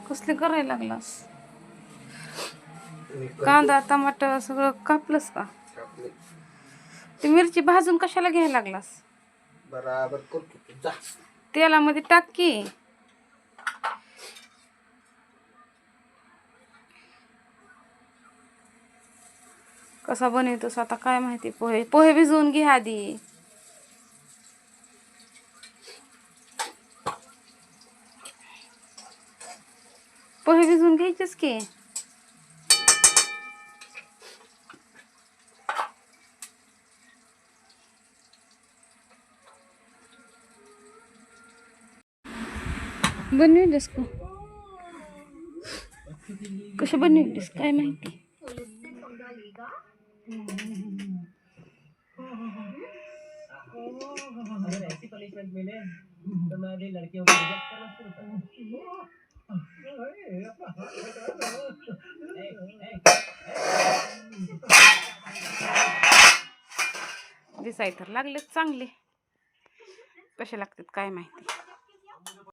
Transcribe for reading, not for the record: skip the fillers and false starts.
कसले करायला लागलास? कांदा टमाटर सगळं कापलंस का? ती मिरची भाजून कशाला घ्यायला लागलास? बराबर करतो जा. तेलामध्ये टाक की. कसा बनवतोस आता काय माहिती. पोहे पोहे भिजवून घे आधी. पोहे भिजवून घ्यायचेच की. बनवलीस का? कशी बनवलीस काय माहिती. अगर ऐसी पनिशमेंट मिले तो मैं भी लड़कियों को रिजेक्ट करना शुरू करूं. दिसाय तर लागलेच चांगले. कसे लागतात काय माहिती.